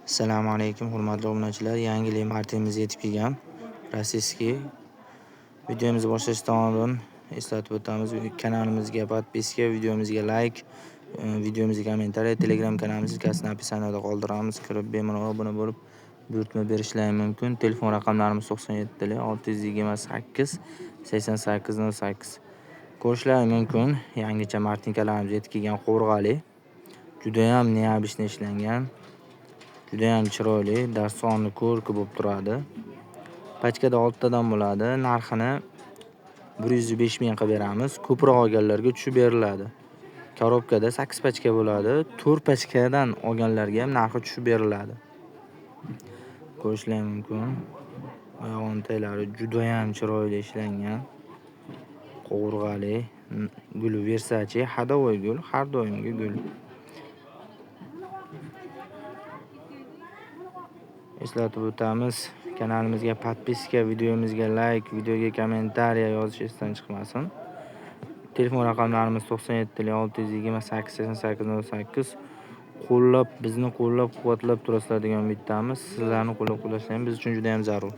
Assalomu alaykum hurmatli obunachilar. Yangi martimiz yetib kelgan. Rossiyskiy videomizni boshlashdan oldin eslatib o'tamiz. Kanalimizga podpiska, videomizga like, videomizga kommentariy, Telegram kanalimiz linkini описанияda qoldiramiz. Kirib bemalol obuna bo'lib, buyurtma berishlari mumkin. Telefon raqamlarimiz 97 628 8808. Ko'rishlari mumkin. Yangicha martinkalarimiz yetib kelgan qo'rg'ali. Juda ham neobishni ishlangan. Juda ham chiroyli, darsonni ko'rki bo'lib turadi. Pachkada 6 tadan bo'ladi. Narxini 105 ming qilib beramiz. Ko'proq olganlarga tushib beriladi. Korobkada 8 pachka bo'ladi. 4 pachkadan olganlarga ham narxi tushib beriladi. Ko'rishlaring mumkin. Oyog'ontaylari juda ham chiroyli ishlangan. Qo'rg'ali, guli Versace, hadovoy gul, har doimgi gul. Eslatib o'tamiz, kanalimizga podpiska, videomizga like, videoga kommentariy yozish esdan chiqmasin. Telefon raqamlarimiz 97 628 8808. Bizni qo'llab-quvvatlab turasizlar degan umiddamiz. Sizlarni qo'llab-quvvatlashlaringiz biz uchun juda ham zarur.